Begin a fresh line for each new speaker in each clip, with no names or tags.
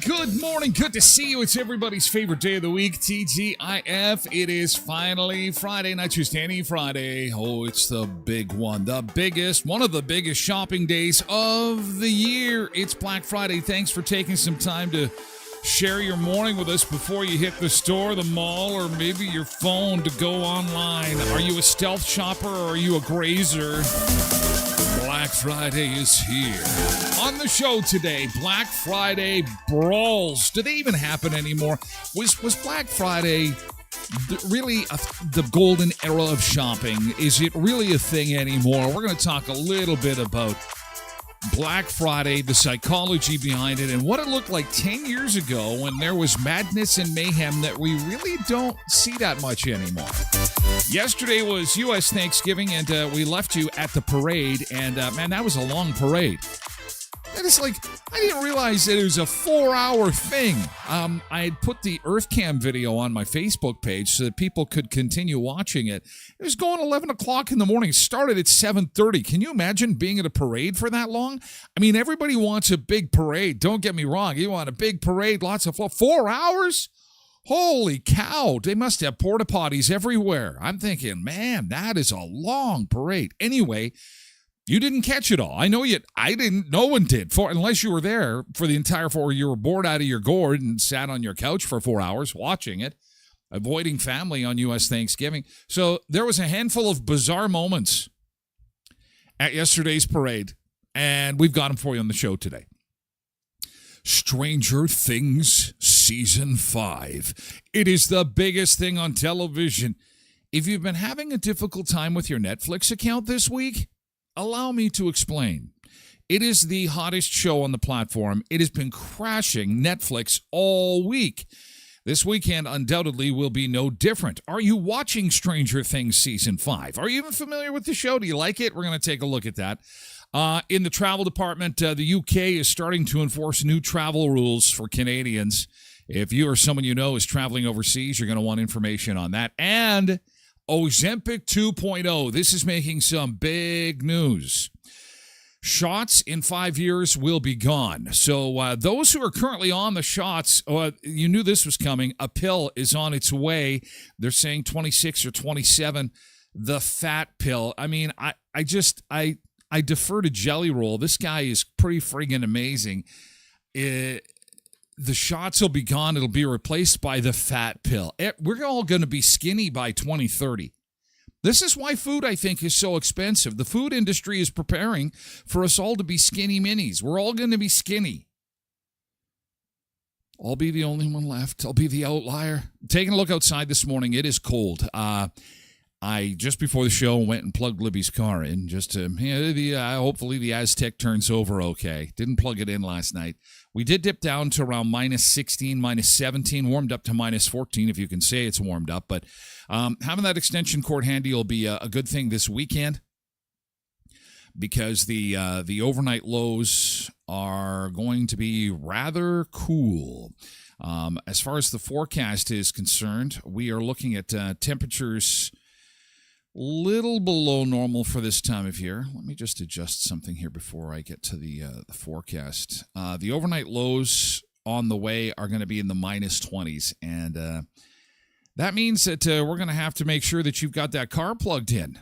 Good morning. Good to see you. It's everybody's favorite day of the week, TGIF. It is finally Friday, not just any Friday. Oh, it's the big one. The biggest, one of the biggest shopping days of the year. It's Black Friday. Thanks for taking some time to share your morning with us before you hit the store, the mall, or maybe your phone to go online. Are you a stealth shopper or are you a grazer? Black Friday is here. On the show today, Black Friday brawls. Do they even happen anymore? Was Black Friday really the golden era of shopping? Is it really a thing anymore? We're going to talk a little bit about Black Friday, the psychology behind it, and what it looked like 10 years ago when there was madness and mayhem that we really don't see that much anymore. Yesterday was U.S. Thanksgiving, and we left you at the parade, and man, that was a long parade. And it's like, I didn't realize that it was a 4-hour thing. I had put the EarthCam video on my Facebook page so that people could continue watching it. It was going 11 o'clock in the morning. It started at 7:30. Can you imagine being at a parade for that long? I mean, everybody wants a big parade. Don't get me wrong. You want a big parade, lots of 4 hours? Holy cow. They must have porta potties everywhere. I'm thinking, man, that is a long parade. Anyway, you didn't catch it all. I know I didn't. No one did. Unless you were there for the entire 4. You were bored out of your gourd and sat on your couch for 4 hours watching it, avoiding family on U.S. Thanksgiving. So there was a handful of bizarre moments at yesterday's parade, and we've got them for you on the show today. Stranger Things Season 5. It is the biggest thing on television. If you've been having a difficult time with your Netflix account this week, allow me to explain. It is the hottest show on the platform. It has been crashing Netflix all week. This weekend undoubtedly will be no different. Are you watching Stranger Things Season 5? Are you even familiar with the show? Do you like it? We're going to take a look at that. In the travel department, the UK is starting to enforce new travel rules for Canadians. If you or someone you know is traveling overseas, you're going to want information on that. And Ozempic 2.0. This is making some big news. Shots in 5 years will be gone. So those who are currently on the shots, you knew this was coming. A pill is on its way. They're saying 26 or 27. The fat pill. I mean, I defer to Jelly Roll. This guy is pretty friggin' amazing. The shots will be gone. It'll be replaced by the fat pill. We're all going to be skinny by 2030. This is why food, I think, is so expensive. The food industry is preparing for us all to be skinny minis. We're all going to be skinny. I'll be the only one left. I'll be the outlier. Taking a look outside this morning, it is cold. I, just before the show, went and plugged Libby's car in just to, hopefully the Aztec turns over okay. Didn't plug it in last night. We did dip down to around minus 16, minus 17, warmed up to minus 14, if you can say it's warmed up. But having that extension cord handy will be a good thing this weekend because the overnight lows are going to be rather cool. As far as the forecast is concerned, we are looking at temperatures little below normal for this time of year. Let me just adjust something here before I get to the forecast. The overnight lows on the way are going to be in the minus 20s, and that means that we're going to have to make sure that you've got that car plugged in,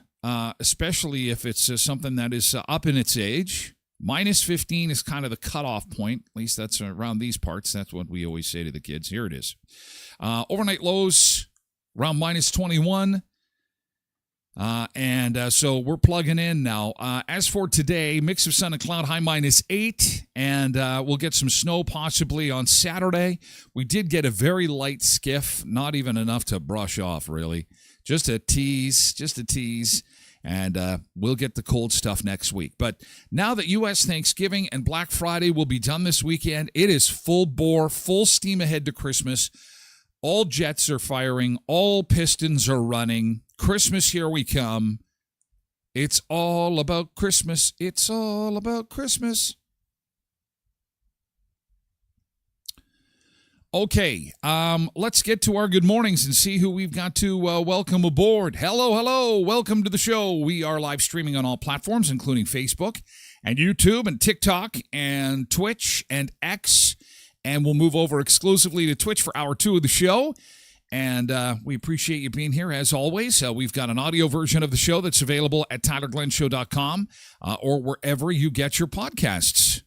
especially if it's something that is up in its age. Minus 15 is kind of the cutoff point. At least that's around these parts. That's what we always say to the kids. Here it is. Overnight lows around minus 21. So we're plugging in now. As for today, mix of sun and cloud, high minus 8, and we'll get some snow possibly on Saturday. We did get a very light skiff, not even enough to brush off, really. Just a tease, and we'll get the cold stuff next week. But now that U.S. Thanksgiving and Black Friday will be done this weekend, it is full bore, full steam ahead to Christmas. All jets are firing, all pistons are running. Christmas, here we come. It's all about Christmas. It's all about Christmas. Okay, let's get to our good mornings and see who we've got to welcome aboard. Hello, welcome to the show. We are live streaming on all platforms, including Facebook and YouTube and TikTok and Twitch and X, and we'll move over exclusively to Twitch for hour 2 of the show. And we appreciate you being here, as always. We've got an audio version of the show that's available at TylerGlenShow.com or wherever you get your podcasts.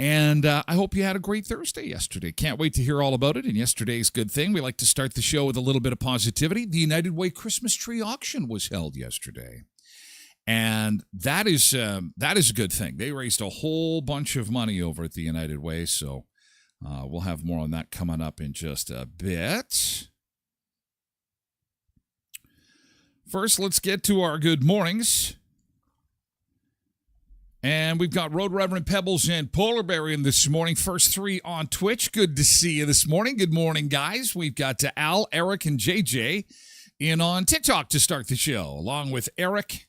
And I hope you had a great Thursday yesterday. Can't wait to hear all about it. And yesterday's good thing, we like to start the show with a little bit of positivity. The United Way Christmas tree auction was held yesterday. And that is a good thing. They raised a whole bunch of money over at the United Way, so we'll have more on that coming up in just a bit. First, let's get to our good mornings. And we've got Road Reverend Pebbles and Polar Bear in this morning. First 3 on Twitch. Good to see you this morning. Good morning, guys. We've got Al, Eric, and JJ in on TikTok to start the show, along with Eric,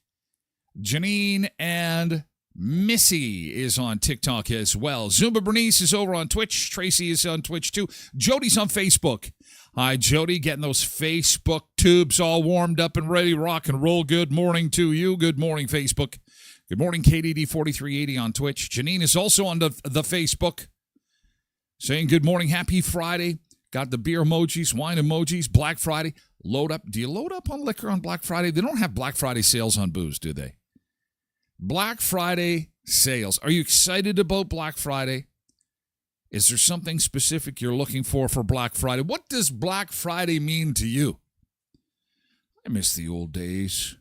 Janine, and Missy is on TikTok as well. Zumba Bernice is over on Twitch. Tracy is on Twitch too. Jody's on Facebook. Hi, Jody, getting those Facebook tubes all warmed up and ready to rock and roll. Good morning to you. Good morning, Facebook. Good morning, KDD4380 on Twitch. Janine is also on the Facebook saying good morning, happy Friday. Got the beer emojis, wine emojis, Black Friday. Load up. Do you load up on liquor on Black Friday? They don't have Black Friday sales on booze, do they? Black Friday sales. Are you excited about Black Friday? Is there something specific you're looking for Black Friday? What does Black Friday mean to you? I miss the old days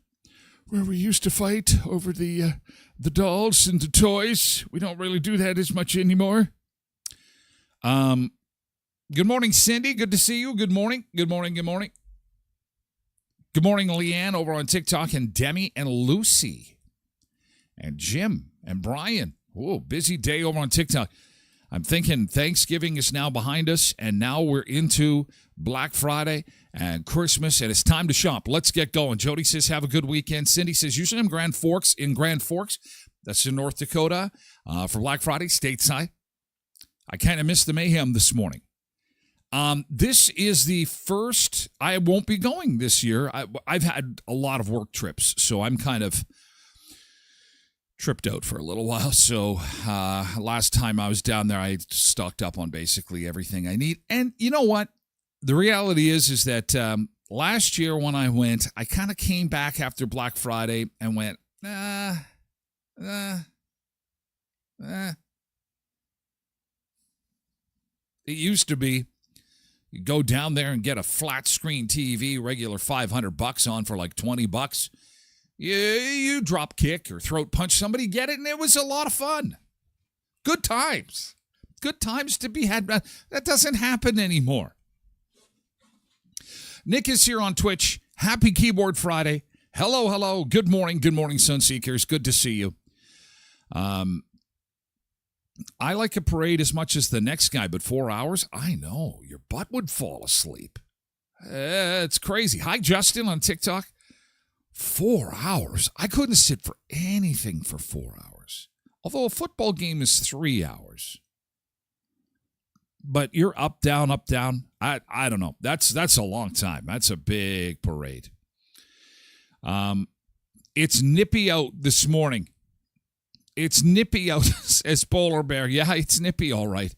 where we used to fight over the dolls and the toys. We don't really do that as much anymore. Good morning, Cindy. Good to see you. Good morning. Good morning. Good morning. Good morning, Leanne over on TikTok, and Demi and Lucy and Jim and Brian. Oh, busy day over on TikTok. I'm thinking Thanksgiving is now behind us, and now we're into Black Friday and Christmas, and it's time to shop. Let's get going. Jody says, have a good weekend. Cindy says, usually I'm in Grand Forks. That's in North Dakota for Black Friday, stateside. I kind of missed the mayhem this morning. This is the first, I won't be going this year. I've had a lot of work trips, so I'm kind of tripped out for a little while. So last time I was down there, I stocked up on basically everything I need. And you know what? The reality is that last year when I went, I kind of came back after Black Friday and went, It used to be You go down there and get a flat screen TV, regular $500 on for like $20. You drop kick or throat punch somebody, get it, and it was a lot of fun. Good times. Good times to be had. That doesn't happen anymore. Nick is here on Twitch. Happy Keyboard Friday. Hello, hello. Good morning, Sunseekers. Good to see you. I like a parade as much as the next guy, but 4 hours? I know. Your butt would fall asleep. It's crazy. Hi, Justin on TikTok. 4 hours? I couldn't sit for anything for 4 hours. Although a football game is 3 hours. But you're up, down, up, down. I don't know. That's a long time. That's a big parade. It's nippy out this morning. It's nippy out, says Polar Bear. Yeah, it's nippy, all right.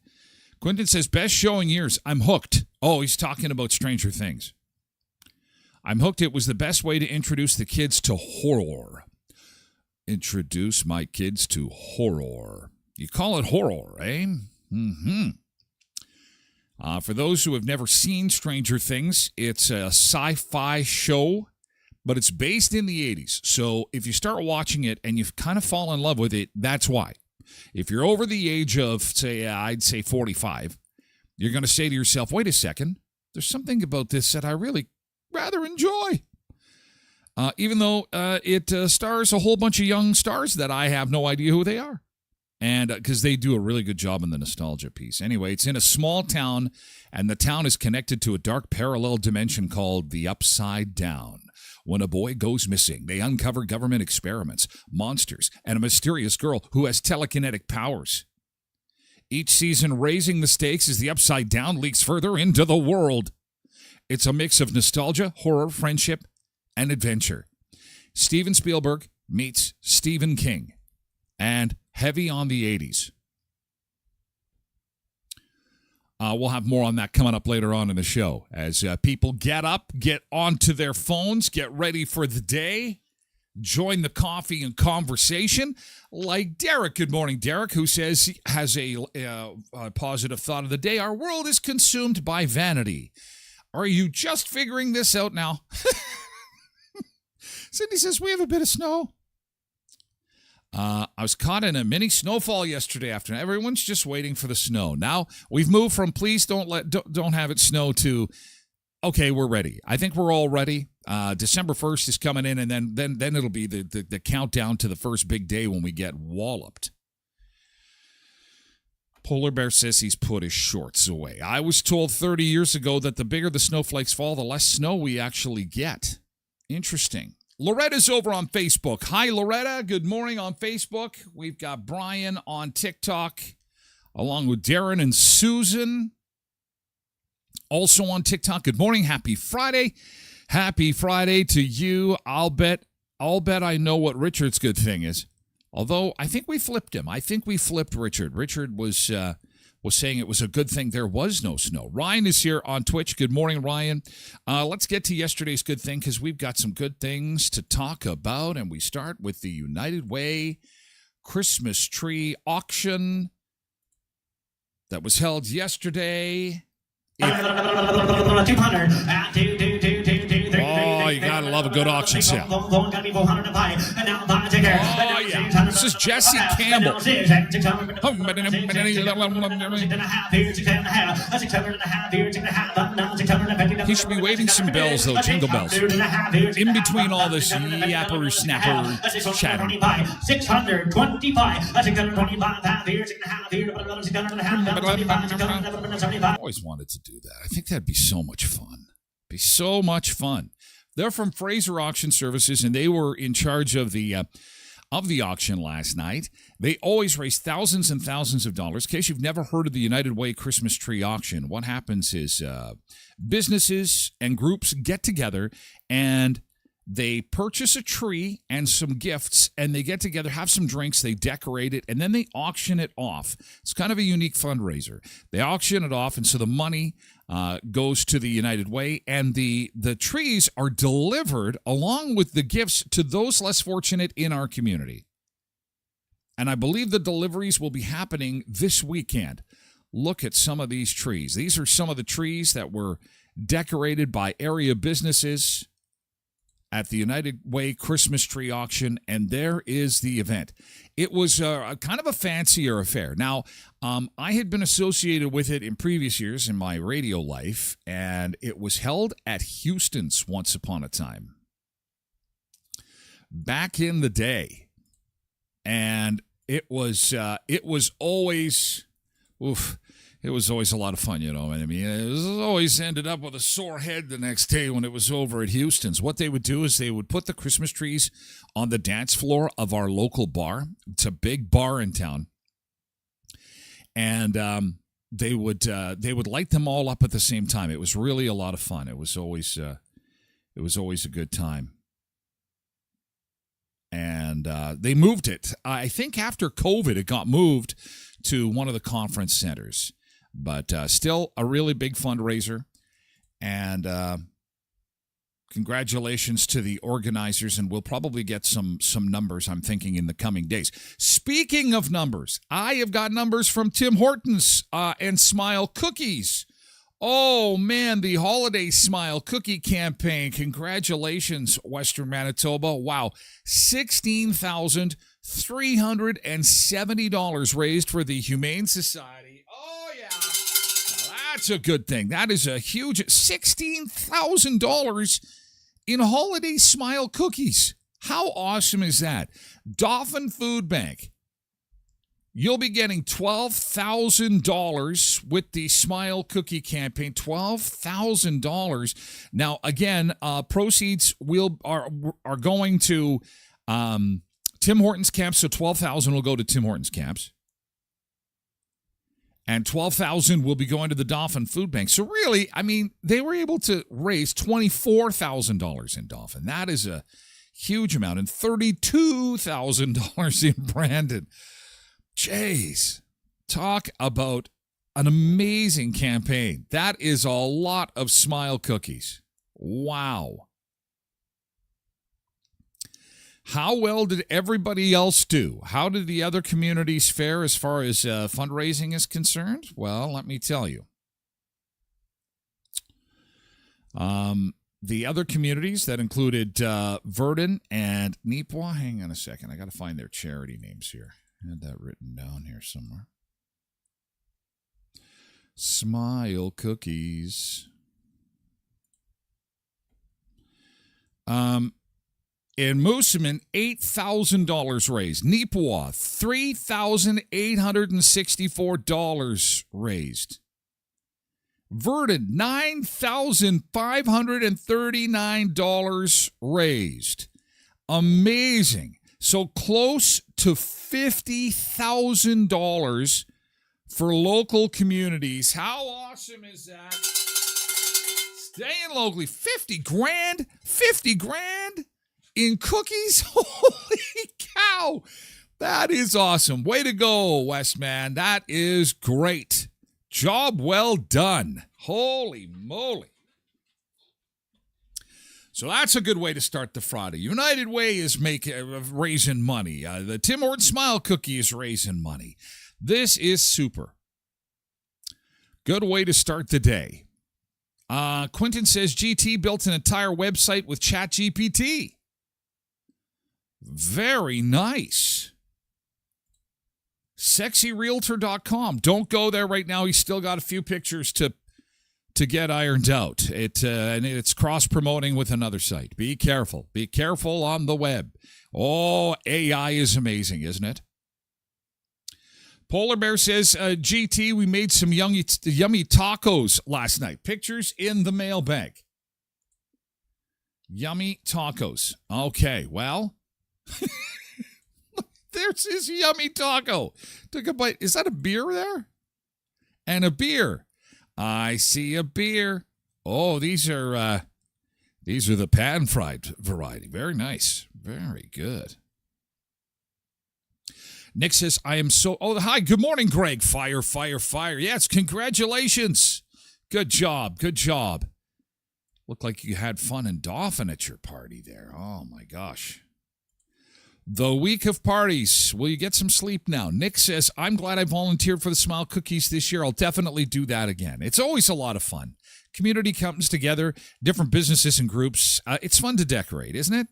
Quentin says, best show in years. I'm hooked. Oh, he's talking about Stranger Things. I'm hooked. It was the best way to introduce the kids to horror. Introduce my kids to horror. You call it horror, eh? Mm-hmm. For those who have never seen Stranger Things, it's a sci-fi show, but it's based in the 80s. So if you start watching it and you kind of fall in love with it, that's why. If you're over the age of, say, I'd say 45, you're going to say to yourself, wait a second, there's something about this that I really rather enjoy. Even though it stars a whole bunch of young stars that I have no idea who they are. And because they do a really good job in the nostalgia piece. Anyway, it's in a small town, and the town is connected to a dark parallel dimension called the Upside Down. When a boy goes missing, they uncover government experiments, monsters, and a mysterious girl who has telekinetic powers. Each season raising the stakes as the Upside Down leaks further into the world. It's a mix of nostalgia, horror, friendship, and adventure. Steven Spielberg meets Stephen King. And heavy on the 80s. We'll have more on that coming up later on in the show as people get up, get onto their phones, get ready for the day, join the coffee and conversation like Derek. Good morning, Derek, who says he has a positive thought of the day. Our world is consumed by vanity. Are you just figuring this out now? Cindy says, we have a bit of snow. I was caught in a mini snowfall yesterday afternoon. Everyone's just waiting for the snow. Now we've moved from please don't have it snow to okay, we're ready. I think we're all ready. December 1st is coming in, and then it'll be the countdown to the first big day when we get walloped. Polar Bear says he's put his shorts away. I was told 30 years ago that the bigger the snowflakes fall, the less snow we actually get. Interesting. Loretta's over on Facebook. Hi, Loretta. Good morning on Facebook. We've got Brian on TikTok, along with Darren and Susan. Also on TikTok. Good morning. Happy Friday. Happy Friday to you. I'll bet I know what Richard's good thing is. Although, I think we flipped him. I think we flipped Richard. Richard was saying it was a good thing there was no snow. Ryan is here on Twitch. Good morning, Ryan. Let's get to yesterday's good thing because we've got some good things to talk about. And we start with the United Way Christmas tree auction that was held yesterday. Oh, you gotta love a good auction sale. Oh, yeah. This is Jesse Campbell. He should be waving some bells, though, jingle bells. In between all this yapper, snapper, chatter. I always wanted to do that. I think that'd be so much fun. Be so much fun. They're from Fraser Auction Services, and they were in charge of the auction last night. They always raise thousands and thousands of dollars. In case you've never heard of the United Way Christmas tree auction, what happens is businesses and groups get together and they purchase a tree and some gifts, and they get together, have some drinks, they decorate it, and then they auction it off. It's kind of a unique fundraiser. They auction it off, and so the money goes to the United Way, and the trees are delivered along with the gifts to those less fortunate in our community. And I believe the deliveries will be happening this weekend. look at some of these trees. These are some of the trees that were decorated by area businesses at the United Way Christmas tree auction, and there is the event. It was a kind of a fancier affair. Now, I had been associated with it in previous years in my radio life, and it was held at Houston's once upon a time, back in the day, and it was always, it was always a lot of fun, you know. I mean, it was always ended up with a sore head the next day when it was over at Houston's. What they would do is they would put the Christmas trees on the dance floor of our local bar. It's a big bar in town. And they would light them all up at the same time. It was really a lot of fun. It was always a good time. And they moved it. I think after COVID, it got moved to one of the conference centers. But still a really big fundraiser. And congratulations to the organizers. And we'll probably get some numbers, I'm thinking, in the coming days. Speaking of numbers, I have got numbers from Tim Hortons and Smile Cookies. Oh, man, the Holiday Smile Cookie Campaign. Congratulations, Western Manitoba. Wow, $16,370 raised for the Humane Society. Oh, yeah. Now, that's a good thing. That is a huge $16,000 in Holiday Smile Cookies. How awesome is that? Dauphin Food Bank. You'll be getting $12,000 with the Smile Cookie Campaign. $12,000. Now, again, proceeds are going to Tim Hortons Camps. So $12,000 will go to Tim Hortons Camps, and $12,000 will be going to the Dauphin Food Bank. So really, I mean, they were able to raise $24,000 in Dauphin. That is a huge amount, and $32,000 in Brandon. Jeez, talk about an amazing campaign. That is a lot of Smile Cookies. Wow. How well did everybody else do? How did the other communities fare as far as fundraising is concerned? Well, let me tell you. The other communities that included Verdun and Neepawa. Hang on a second. I got to find their charity names here. I had that written down here somewhere. Smile Cookies. In Moosomin, $8,000 raised. Neepawa, $3,864 raised. Verdun, $9,539 raised. Amazing. So close to $50,000 for local communities. How awesome is that? Staying locally. 50 grand in cookies? Holy cow. That is awesome. Way to go, West, man. That is great. Job well done. Holy moly. So that's a good way to start the Friday. United Way is raising money. The Tim Hortons Smile Cookie is raising money. This is super. Good way to start the day. Quentin says GT built an entire website with ChatGPT. Very nice. SexyRealtor.com. Don't go there right now. He's still got a few pictures to get ironed out. And it's cross-promoting with another site. Be careful. Be careful on the web. Oh, AI is amazing, isn't it? Polar Bear says, GT, we made some yummy tacos last night. Pictures in the mailbag. Yummy tacos. Okay, well, there's his yummy taco. Took a bite. Is that a beer there? And a beer. I see a beer. Oh, these are the pan-fried variety. Very nice. Very good. Nick says, I am so... Oh, hi. Good morning, Greg. Fire, fire, fire. Yes, congratulations. Good job. Good job. Looked like you had fun in Dauphin at your party there. Oh, my gosh. The week of parties. Will you get some sleep now? Nick says, I'm glad I volunteered for the Smile Cookies this year. I'll definitely do that again. It's always a lot of fun. Community comes together, different businesses and groups. It's fun to decorate, isn't it?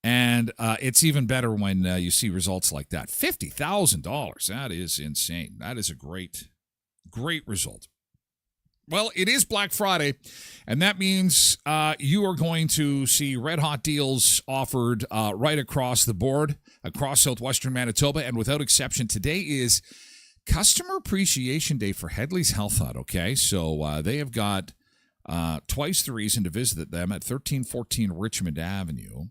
And it's even better when you see results like that. $50,000. That is insane. That is a great result. Well, it is Black Friday, and that means you are going to see red-hot deals offered right across the board, across southwestern Manitoba, and without exception, today is Customer Appreciation Day for Hedley's Health Hut, okay? So they have got twice the reason to visit them at 1314 Richmond Avenue.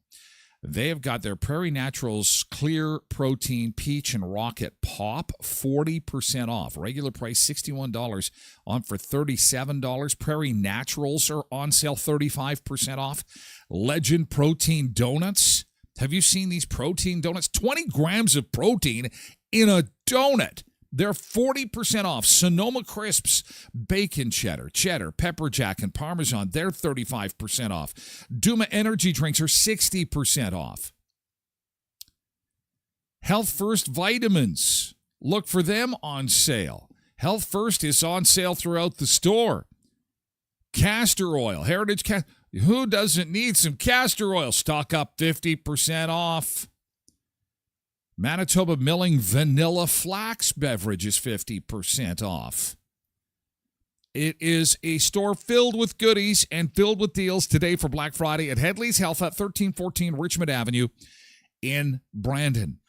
They have got their Prairie Naturals Clear Protein Peach and Rocket Pop 40% off. Regular price $61, on for $37. Prairie Naturals are on sale 35% off. Legend Protein Donuts. Have you seen these protein donuts? 20 grams of protein in a donut. They're 40% off. Sonoma Crisps, Bacon Cheddar, Pepper Jack, and Parmesan, they're 35% off. Duma Energy Drinks are 60% off. Health First Vitamins, look for them on sale. Health First is on sale throughout the store. Castor Oil, Heritage Castor. Who doesn't need some castor oil? Stock up 50% off. Manitoba Milling Vanilla Flax Beverage is 50% off. It is a store filled with goodies and filled with deals today for Black Friday at Hedley's Health at 1314 Richmond Avenue in Brandon.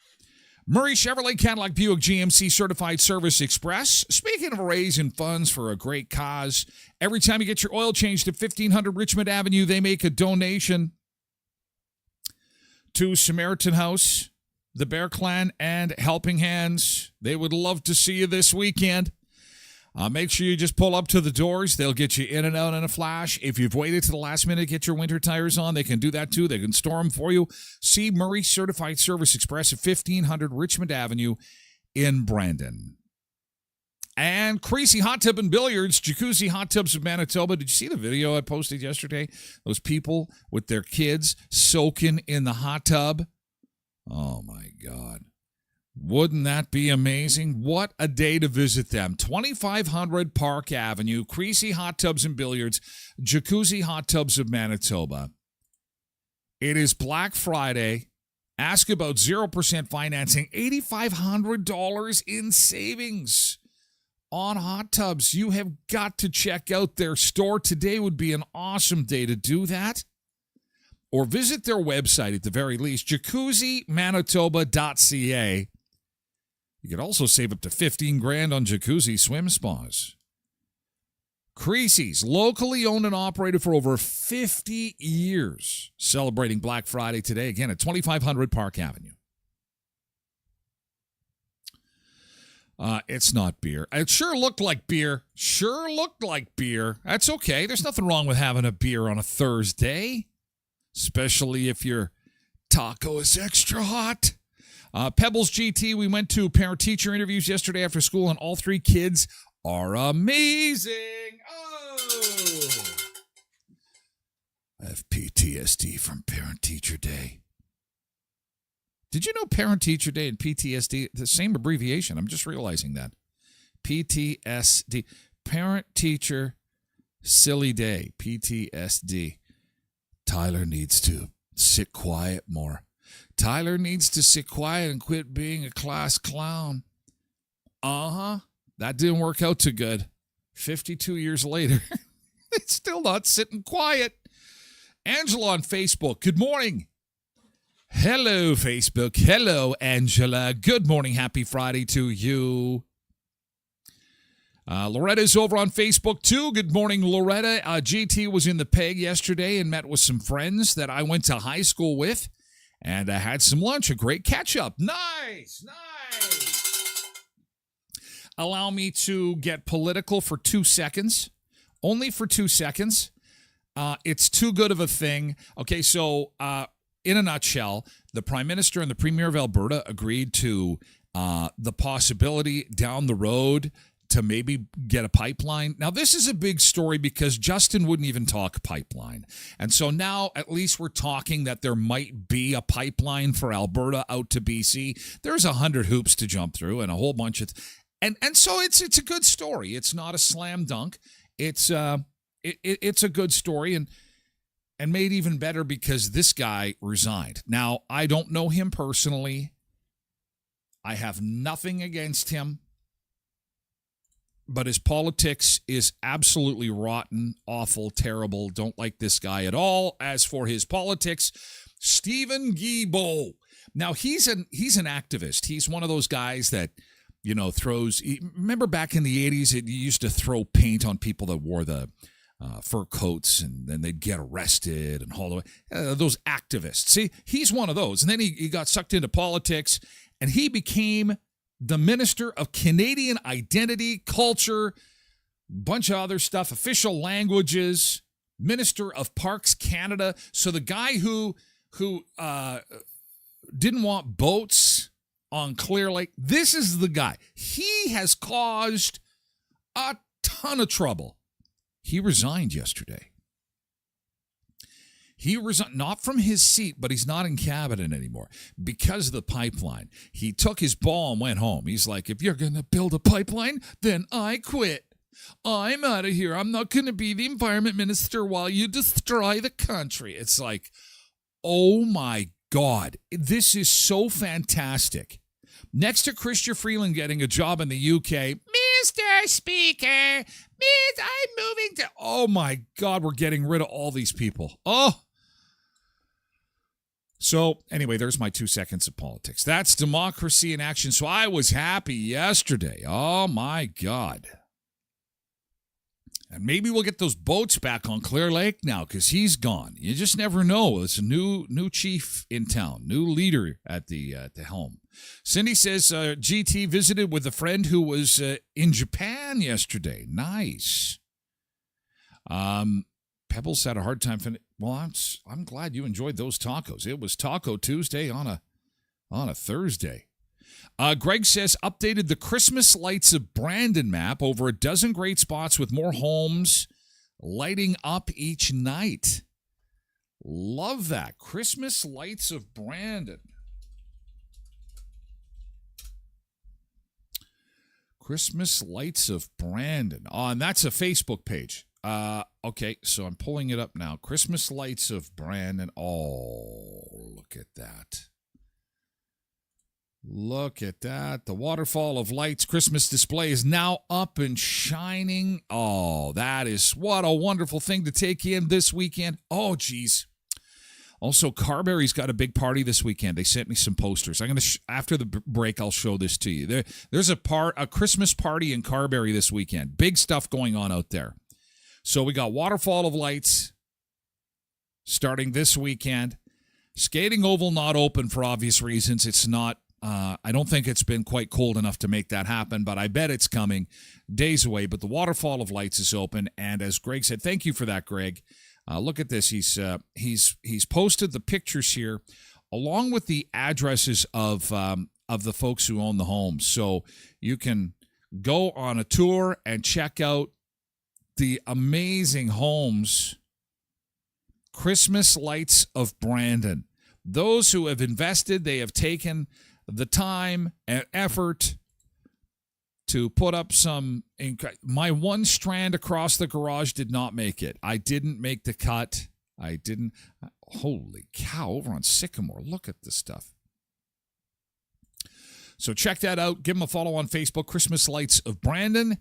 Murray Chevrolet Cadillac Buick GMC Certified Service Express. Speaking of raising funds for a great cause, every time you get your oil changed at 1500 Richmond Avenue, they make a donation to Samaritan House, the Bear Clan, and Helping Hands. They would love to see you this weekend. Make sure you just pull up to the doors. They'll get you in and out in a flash. If you've waited to the last minute to get your winter tires on, they can do that too. They can store them for you. See Murray Certified Service Express at 1500 Richmond Avenue in Brandon. And Creasy Hot Tub and Billiards, Jacuzzi Hot Tubs of Manitoba. Did you see the video I posted yesterday? Those people with their kids soaking in the hot tub. Oh, my God. Wouldn't that be amazing? What a day to visit them. 2500 Park Avenue, Creasy Hot Tubs and Billiards, Jacuzzi Hot Tubs of Manitoba. It is Black Friday. Ask about 0% financing, $8,500 in savings on hot tubs. You have got to check out their store. Today would be an awesome day to do that. Or visit their website at the very least, jacuzzimanitoba.ca. You could also save up to $15,000 on jacuzzi swim spas. Creasy's, locally owned and operated for over 50 years, celebrating Black Friday today, again at 2500 Park Avenue. It's not beer. It sure looked like beer. That's okay. There's nothing wrong with having a beer on a Thursday, especially if your taco is extra hot. Pebbles GT, we went to parent-teacher interviews yesterday after school, and all three kids are amazing. Oh! I have PTSD from Parent-Teacher Day. Did you know Parent-Teacher Day and PTSD, the same abbreviation? I'm just realizing that. PTSD. Parent-Teacher Silly Day. PTSD. Tyler needs to sit quiet more. Tyler needs to sit quiet and quit being a class clown. That didn't work out too good. 52 years later, it's still not sitting quiet. Angela on Facebook, good morning. Hello, Facebook. Hello, Angela. Good morning. Happy Friday to you. Loretta's over on Facebook, too. Good morning, Loretta. GT was in the PEG yesterday and met with some friends that I went to high school with. And I had some lunch, a great catch-up. Nice. Allow me to get political for 2 seconds. Only for 2 seconds. It's too good of a thing. Okay, so in a nutshell, the Prime Minister and the Premier of Alberta agreed to the possibility down the road to maybe get a pipeline. Now, this is a big story because Justin wouldn't even talk pipeline. And so now at least we're talking that there might be a pipeline for Alberta out to BC. There's 100 hoops to jump through and a whole bunch of and so it's a good story. It's not a slam dunk. It's a good story and made even better because this guy resigned. Now, I don't know him personally. I have nothing against him. But his politics is absolutely rotten, awful, terrible. Don't like this guy at all. As for his politics, Stephen Guilbeault. Now, he's an activist. He's one of those guys that, throws. Remember back in the 80s, it used to throw paint on people that wore the fur coats, and then they'd get arrested and hauled away. Those activists. See, he's one of those. And then he got sucked into politics, and he became the Minister of Canadian Identity, Culture, bunch of other stuff, official languages, Minister of Parks Canada. So the guy who didn't want boats on Clear Lake, this is the guy. He has caused a ton of trouble. He resigned yesterday. He resigned, not from his seat, but he's not in cabinet anymore because of the pipeline. He took his ball and went home. He's like, if you're going to build a pipeline, then I quit. I'm out of here. I'm not going to be the environment minister while you destroy the country. It's like, oh my God, this is so fantastic. Next to Chrystia Freeland getting a job in the UK, Mr. Speaker, I'm moving to... Oh my God, we're getting rid of all these people. Oh. So anyway, there's my 2 seconds of politics. That's democracy in action. So I was happy yesterday. Oh my God. And maybe we'll get those boats back on Clear Lake now because he's gone. You just never know. It's a new chief in town, new leader at the helm. Cindy says GT visited with a friend who was in Japan yesterday. Nice. Pebbles had a hard time finishing. Well, I'm glad you enjoyed those tacos. It was Taco Tuesday on a Thursday. Greg says, updated the Christmas lights of Brandon map, over a dozen great spots with more homes lighting up each night. Love that. Christmas lights of Brandon. Christmas lights of Brandon. Oh, and that's a Facebook page. Okay, so I'm pulling it up now. Christmas lights of Brandon. Oh, look at that. Look at that. The waterfall of lights Christmas display is now up and shining. Oh, that is what a wonderful thing to take in this weekend. Oh, geez. Also, Carberry's got a big party this weekend. They sent me some posters. I'm going to after the break, I'll show this to you. There's a Christmas party in Carberry this weekend. Big stuff going on out there. So we got Waterfall of Lights starting this weekend. Skating Oval not open for obvious reasons. It's not. I don't think it's been quite cold enough to make that happen, but I bet it's coming days away. But the Waterfall of Lights is open, and as Greg said, thank you for that, Greg. Look at this. He's posted the pictures here, along with the addresses of the folks who own the homes, so you can go on a tour and check out the amazing homes. Christmas Lights of Brandon. Those who have invested, they have taken the time and effort to put up some... My one strand across the garage did not make it. I didn't make the cut. I didn't... Holy cow, over on Sycamore. Look at this stuff. So check that out. Give them a follow on Facebook. Christmas Lights of Brandon.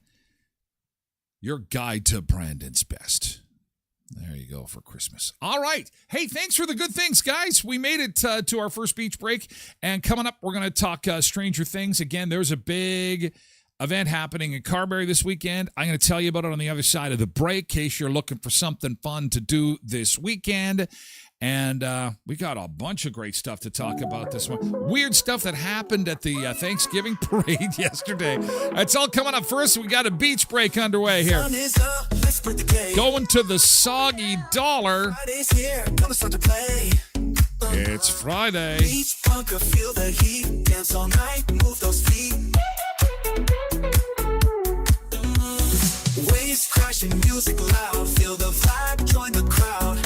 Your guide to Brandon's best. There you go for Christmas. All right. Hey, thanks for the good things, guys. We made it to our first beach break. And coming up, we're going to talk Stranger Things. Again, there's a big event happening in Carberry this weekend. I'm going to tell you about it on the other side of the break in case you're looking for something fun to do this weekend. And we got a bunch of great stuff to talk about this one. Weird stuff that happened at the Thanksgiving parade yesterday. That's all coming up. First, we got a beach break underway here. Going to the Soggy Dollar. It's Friday. Beach bunker, feel the heat. Dance all night, move those feet.
Flashing music loud, feel the vibe, join the crowd.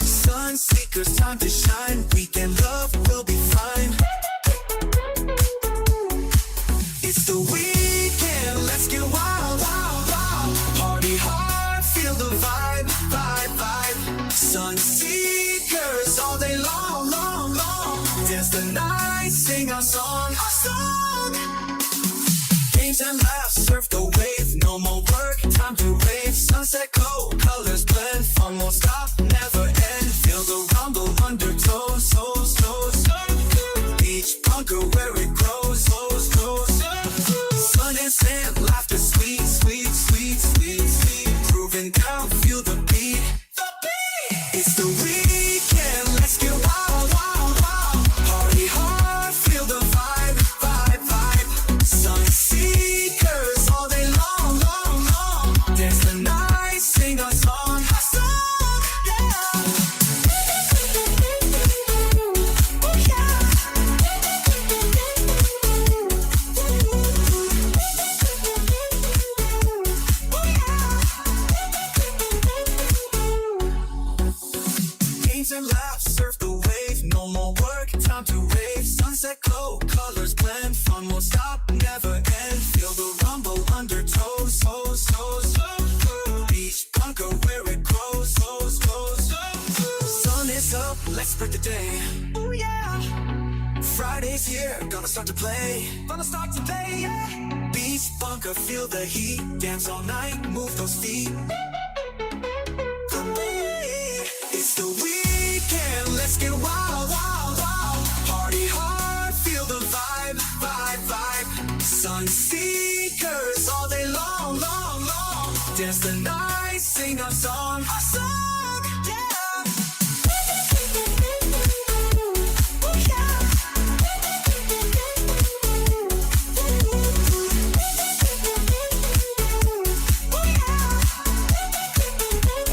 Sun seekers, time to shine. Weekend love will be fine. It's the weekend, let's get wild, wild, wild. Party hard, feel the vibe, vibe, vibe. Sun seekers all day long, long, long. Dance the night, sing our song, our song. Games and laughs, surf the wave. No more work, time to rave. Sunset glow, colors blend. Fun won't stop, never end. Feel the rumble undertow, toes, toes. Beach bunker where it grows, grows, grows. Sun and sand, laughter, sweet, sweet, sweet, sweet, sweet. Grooving down, feel the beat, the beat. It's the weekend, let's get wild, wild, wild. Party hard, feel the vibe, vibe, vibe. Sun seekers all day long, long, long. Dance the night, sing a song, yeah. Games and laughs, surf the wave. No more work, time to rave. Sunset glow, colors blend. Fun won't stop, never end. Feel the rumble undertows, toes, toes. Beach bunker where it grows, grows, grows. Sun is up, let's spread the day. Oh yeah. Friday's here, gonna start to play. Gonna start today, yeah. Beach bunker, feel the heat. Dance all night, move those feet. It's the weekend, let's get wild, wild, wild. Party hard, feel the vibe, vibe, vibe. Sun seekers all day long, long, long. Dance the night, sing our song, yeah.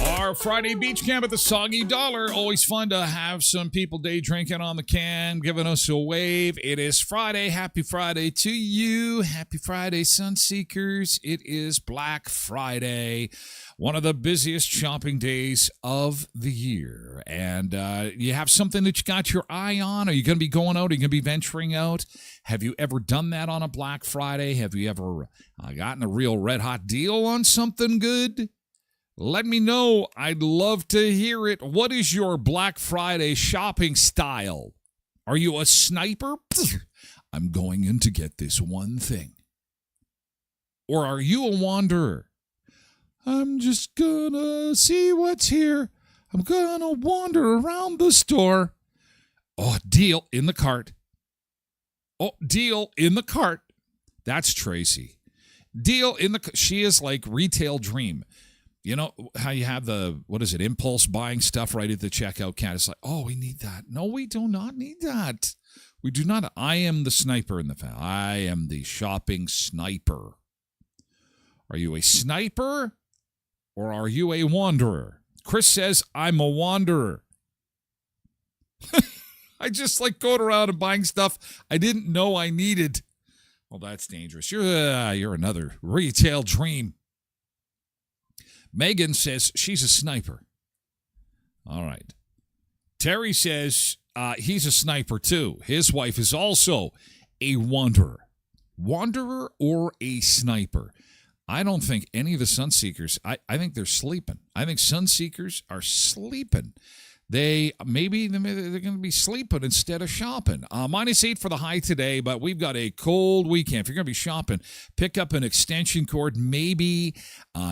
Our Friday beach camp at the Soggy Dollar. Always fun to have some people day drinking on the can, giving us a wave. It is Friday. Happy Friday to you. Happy Friday, Sunseekers. It is Black Friday, one of the busiest shopping days of the year. And you have something that you got your eye on? Are you going to be going out? Are you going to be venturing out? Have you ever done that on a Black Friday? Have you ever gotten a real red-hot deal on something good? Let me know. I'd love to hear it. What is your Black Friday shopping style? Are you a sniper? I'm going in to get this one thing. Or are you a wanderer? I'm just gonna see what's here. I'm gonna wander around the store. Oh, deal in the cart. Oh, deal in the cart. That's Tracy. Deal in the... She is like retail dream. You know how you have the, impulse buying stuff right at the checkout counter? It's like, oh, we need that. No, we do not need that. We do not. I am the sniper in the family. I am the shopping sniper. Are you a sniper or are you a wanderer? Chris says, I'm a wanderer. I just like going around and buying stuff I didn't know I needed. Well, that's dangerous. You're another retail dream. Megan says she's a sniper. All right. Terry says he's a sniper too. His wife is also a wanderer. Wanderer or a sniper? I don't think any of the Sunseekers, I think they're sleeping. I think Sunseekers are sleeping. Maybe they're going to be sleeping instead of shopping. -8 for the high today, but we've got a cold weekend. If you're going to be shopping, pick up an extension cord, maybe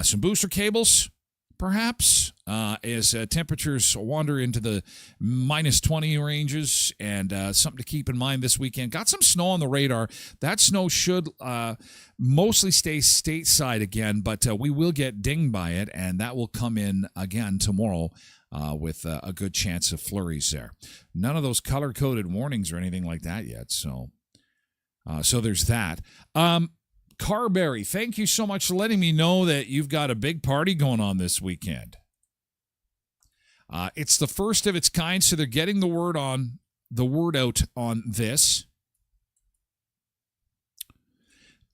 some booster cables, perhaps, as temperatures wander into the -20 ranges, and something to keep in mind this weekend. Got some snow on the radar. That snow should mostly stay stateside again, but we will get dinged by it, and that will come in again tomorrow. With a good chance of flurries there. None of those color-coded warnings or anything like that yet, so there's that. Carberry, thank you so much for letting me know that you've got a big party going on this weekend. It's the first of its kind, so they're getting the word out on this.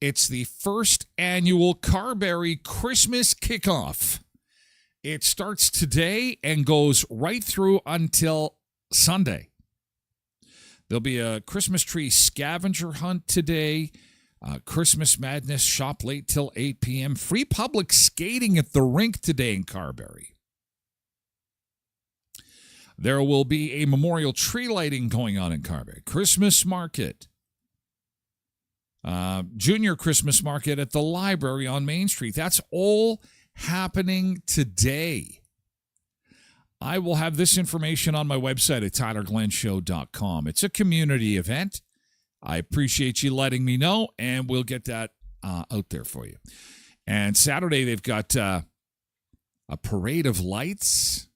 It's the first annual Carberry Christmas Kickoff. It starts today and goes right through until Sunday. There'll be a Christmas tree scavenger hunt today, Christmas Madness shop late till 8 p.m., free public skating at the rink today in Carberry. There will be a memorial tree lighting going on in Carberry, Christmas market, junior Christmas market at the library on Main Street. That's all happening today. I will have this information on my website at tylerglenshow.com. It's a community event. I appreciate you letting me know, and we'll get that out there for you. And Saturday, they've got a parade of lights.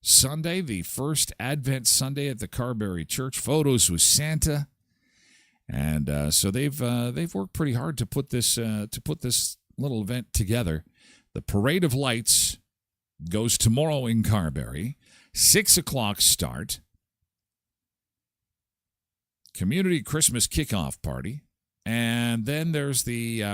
Sunday, the first Advent Sunday at the Carberry Church. Photos with Santa. And so they've worked pretty hard to put this little event together. The parade of lights goes tomorrow in Carberry. 6 o'clock start. Community Christmas kickoff party. And then there's the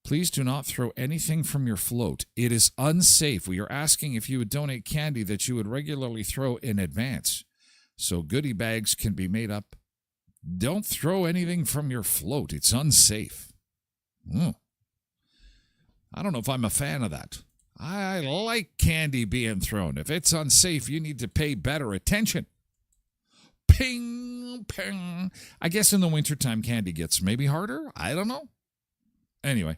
please do not throw anything from your float. It is unsafe. We are asking if you would donate candy that you would regularly throw in advance, so goodie bags can be made up. Don't throw anything from your float. It's unsafe. I don't know if I'm a fan of that. I like candy being thrown. If it's unsafe, you need to pay better attention. Ping, ping. I guess in the wintertime, candy gets maybe harder. I don't know. Anyway,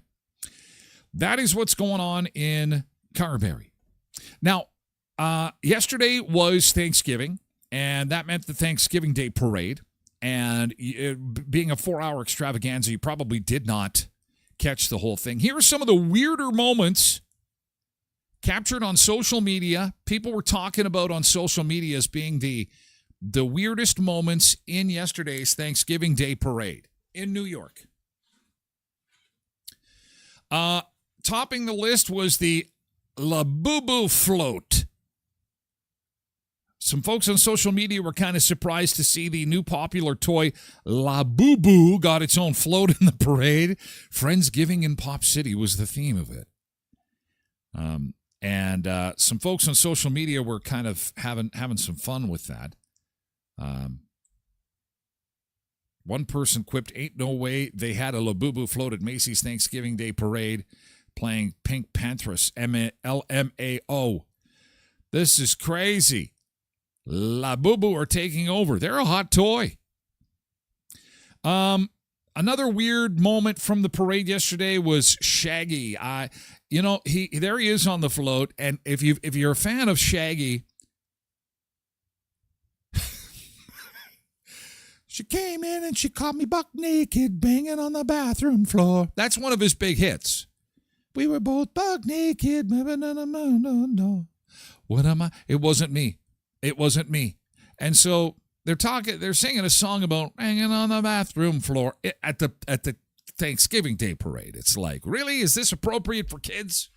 that is what's going on in Carberry. Now, yesterday was Thanksgiving, and that meant the Thanksgiving Day Parade. And being a 4-hour extravaganza, you probably did not catch the whole thing. Here are some of the weirder moments captured on social media. People were talking about on social media as being the weirdest moments in yesterday's Thanksgiving Day Parade in New York. Topping the list was the La Boo Boo float. Some folks on social media were kind of surprised to see the new popular toy La Boo Boo got its own float in the parade. Friendsgiving in Pop City was the theme of it. And some folks on social media were kind of having some fun with that. One person quipped, "Ain't no way they had a La Boo Boo float at Macy's Thanksgiving Day Parade playing Pink Panthers, LMAO. This is crazy. La Boo Boo are taking over. They're a hot toy." Another weird moment from the parade yesterday was Shaggy. There he is on the float, and if you're a fan of Shaggy, she came in and she caught me buck naked, banging on the bathroom floor. That's one of his big hits. We were both buck naked. No. What am I? It wasn't me. It wasn't me. And so they're singing a song about hanging on the bathroom floor at the Thanksgiving Day Parade. It's like, really? Is this appropriate for kids?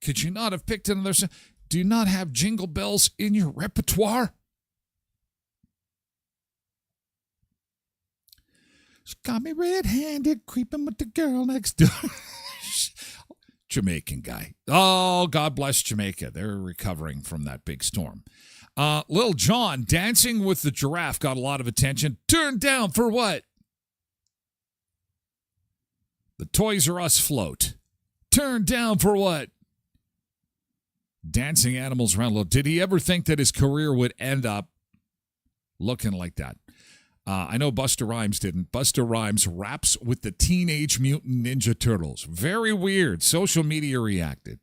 Could you not have picked another song? Do you not have Jingle Bells in your repertoire? She got me red-handed, creeping with the girl next door. Jamaican guy. Oh, God bless Jamaica. They're recovering from that big storm. Lil Jon dancing with the giraffe got a lot of attention. Turned down for what? The Toys R Us float. Turned down for what? Dancing animals around. Did he ever think that his career would end up looking like that? I know Busta Rhymes didn't. Busta Rhymes raps with the Teenage Mutant Ninja Turtles. Very weird. Social media reacted.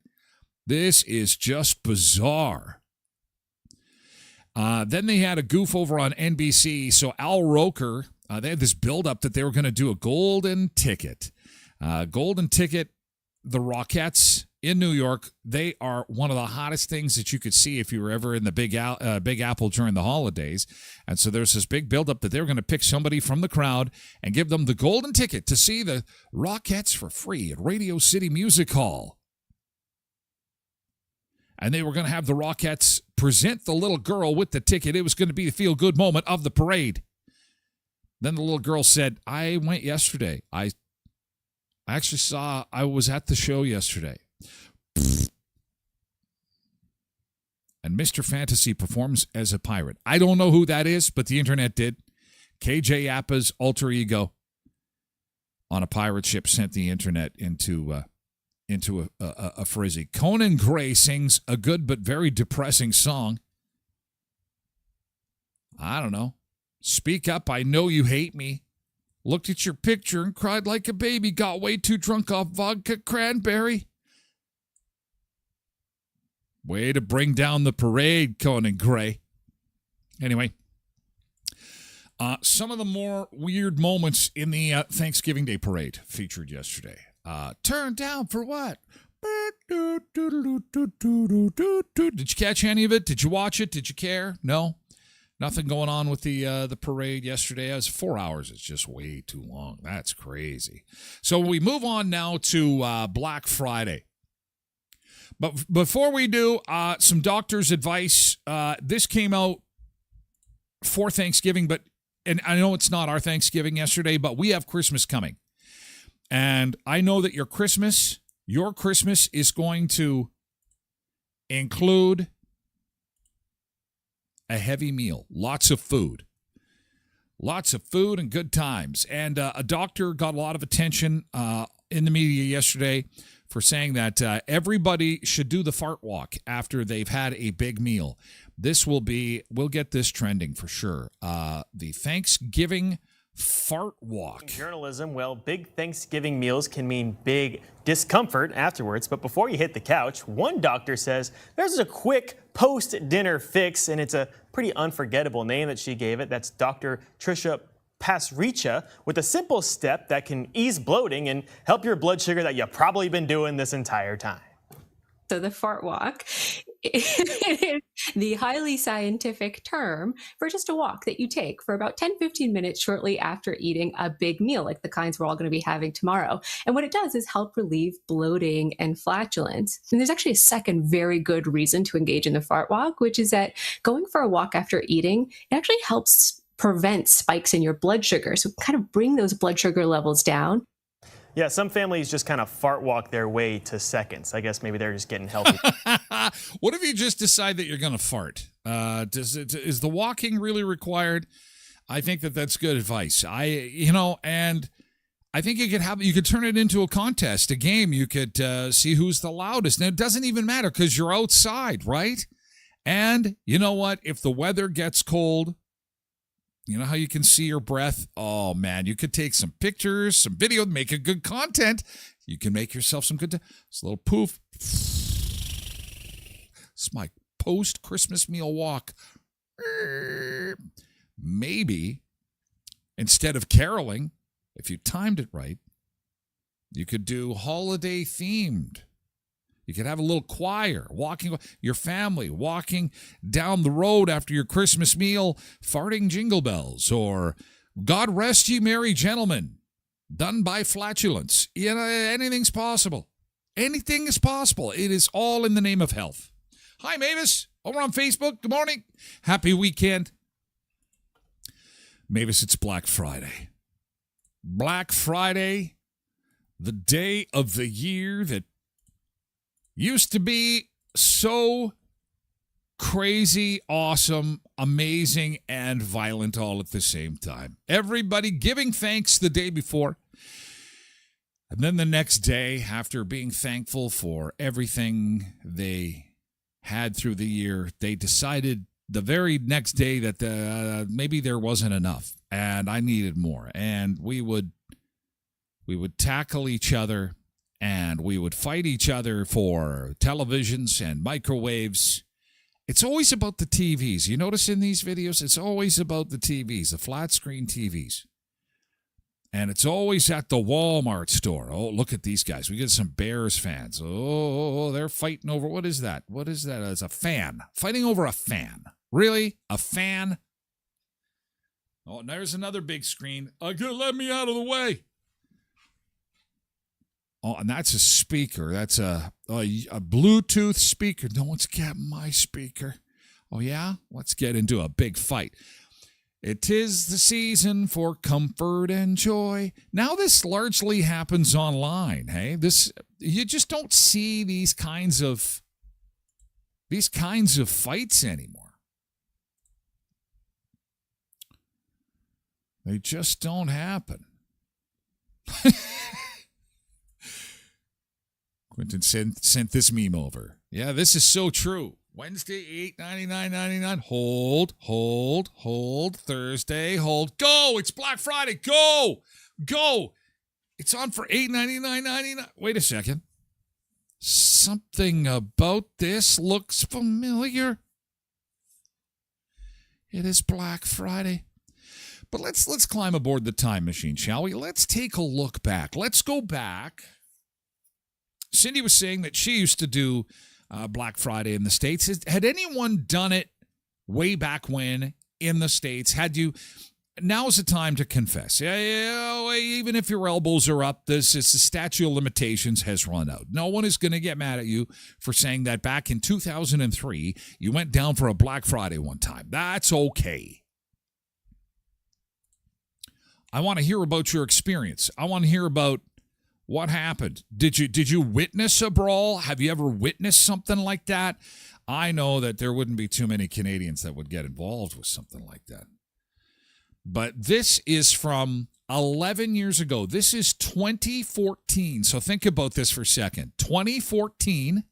This is just bizarre. Then they had a goof over on NBC. So Al Roker, they had this build-up that they were going to do a golden ticket. Golden ticket, the Rockettes in New York, they are one of the hottest things that you could see if you were ever in the Big Apple during the holidays. And so there's this big buildup that they were going to pick somebody from the crowd and give them the golden ticket to see the Rockettes for free at Radio City Music Hall. And they were going to have the Rockettes present the little girl with the ticket. It was going to be the feel-good moment of the parade. Then the little girl said, I went yesterday. I actually I was at the show yesterday. And Mr. Fantasy performs as a pirate. I don't know who that is, but the internet did. KJ Appa's alter ego on a pirate ship sent the internet into a frizzy. Conan Gray sings a good but very depressing song. I don't know. Speak up, I know you hate me. Looked at your picture and cried like a baby. Got way too drunk off vodka cranberry. Way to bring down the parade, Conan Gray. Anyway, some of the more weird moments in the Thanksgiving Day parade featured yesterday. Turned down for what? Did you catch any of it? Did you watch it? Did you care? No? Nothing going on with the parade yesterday. It was 4 hours. It's just way too long. That's crazy. So we move on now to Black Friday. But before we do, some doctor's advice. This came out for Thanksgiving, and I know it's not our Thanksgiving yesterday, but we have Christmas coming. And I know that your Christmas is going to include a heavy meal, lots of food and good times. And a doctor got a lot of attention in the media yesterday for saying that everybody should do the fart walk after they've had a big meal. We'll get this trending for sure. The Thanksgiving fart walk.
Journalism, well, big Thanksgiving meals can mean big discomfort afterwards, but before you hit the couch, one doctor says there's a quick post-dinner fix, and it's a pretty unforgettable name that she gave it. That's Dr. Trisha Pasricha, with a simple step that can ease bloating and help your blood sugar that you've probably been doing this entire time.
So the fart walk is the highly scientific term for just a walk that you take for about 10-15 minutes shortly after eating a big meal, like the kinds we're all going to be having tomorrow. And what it does is help relieve bloating and flatulence. And there's actually a second very good reason to engage in the fart walk, which is that going for a walk after eating, it actually helps prevent spikes in your blood sugar. So kind of bring those blood sugar levels down.
Yeah, some families just kind of fart walk their way to seconds. I guess maybe they're just getting healthy.
What if you just decide that you're going to fart? Is the walking really required? I think that's good advice. And I think you could turn it into a contest, a game. You could see who's the loudest. And it doesn't even matter because you're outside, right? And you know what? If the weather gets cold, you know how you can see your breath? Oh, man, you could take some pictures, some video, make a good content. You can make yourself some good It's a little poof. It's my post-Christmas meal walk. Maybe, instead of caroling, if you timed it right, you could do holiday-themed. You could have a little choir, your family walking down the road after your Christmas meal, farting jingle bells, or God rest ye merry gentlemen, done by flatulence. Anything's possible. Anything is possible. It is all in the name of health. Hi, Mavis, over on Facebook. Good morning. Happy weekend. Mavis, it's Black Friday. Black Friday, the day of the year that used to be so crazy, awesome, amazing, and violent all at the same time. Everybody giving thanks the day before. And then the next day, after being thankful for everything they had through the year, they decided the very next day that maybe there wasn't enough and I needed more. And we would tackle each other. And we would fight each other for televisions and microwaves. It's always about the TVs. You notice in these videos, it's always about the TVs, the flat screen TVs. And it's always at the Walmart store. Oh, look at these guys. We get some Bears fans. Oh, they're fighting over, what is that? What is that? It's a fan. Fighting over a fan. Really? A fan? Oh, and there's another big screen. Let me out of the way. Oh, and that's a speaker. That's a Bluetooth speaker. No one's got my speaker. Oh, yeah? Let's get into a big fight. It is the season for comfort and joy. Now this largely happens online, hey? You just don't see these kinds of fights anymore. They just don't happen. Quentin sent this meme over. Yeah, this is so true. Wednesday, $8.99.99. Hold. Thursday, hold. Go! It's Black Friday. Go! It's on for $8.99.99. Wait a second. Something about this looks familiar. It is Black Friday. But let's climb aboard the time machine, shall we? Let's take a look back. Let's go back. Cindy was saying that she used to do Black Friday in the States. Had anyone done it way back when in the States? Now's the time to confess. Yeah, even if your elbows are up, the statute of limitations has run out. No one is going to get mad at you for saying that back in 2003, you went down for a Black Friday one time. That's okay. I want to hear about your experience. I want to hear about what happened. Did you witness a brawl? Have you ever witnessed something like that? I know that there wouldn't be too many Canadians that would get involved with something like that. But this is from 11 years ago. This is 2014. So think about this for a second. 2014,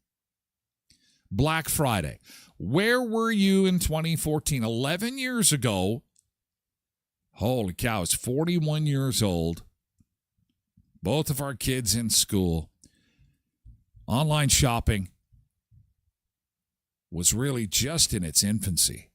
Black Friday. Where were you in 2014? 11 years ago. Holy cow, it's 41 years old. Both of our kids in school. Online shopping was really just in its infancy.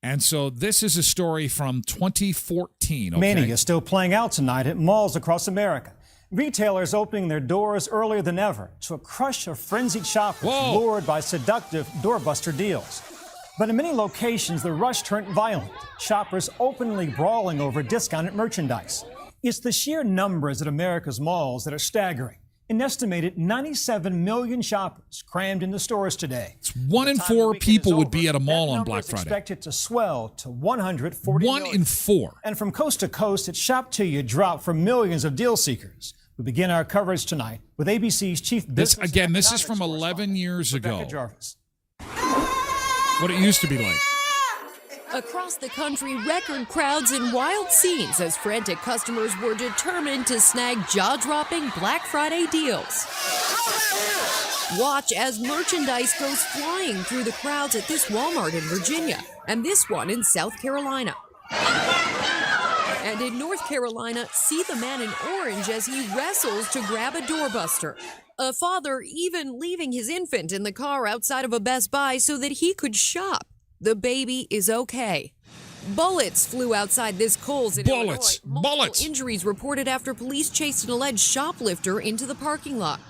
And so this is a story from 2014. Okay?
Mania is still playing out tonight at malls across America. Retailers opening their doors earlier than ever to a crush of frenzied shoppers lured by seductive doorbuster deals. But in many locations, the rush turned violent, shoppers openly brawling over discounted merchandise. It's the sheer numbers at America's malls that are staggering. An estimated 97 million shoppers crammed into stores today.
It's 1 in 4 people would be at a mall on Black Friday.
Expected to swell to 140
million. 1 in 4.
And from coast to coast, it's shop till you drop for millions of deal seekers. We begin our coverage tonight with ABC's chief business.
This is from 11 years ago.
Jarvis.
What it used to be like.
Across the country, record crowds and wild scenes as frantic customers were determined to snag jaw-dropping Black Friday deals. Watch as merchandise goes flying through the crowds at this Walmart in Virginia and this one in South Carolina. And in North Carolina, see the man in orange as he wrestles to grab a doorbuster. A father even leaving his infant in the car outside of a Best Buy so that he could shop. The baby is okay. Bullets flew outside this Kohl's in Illinois. Multiple injuries reported after police chased an alleged shoplifter into the parking lot.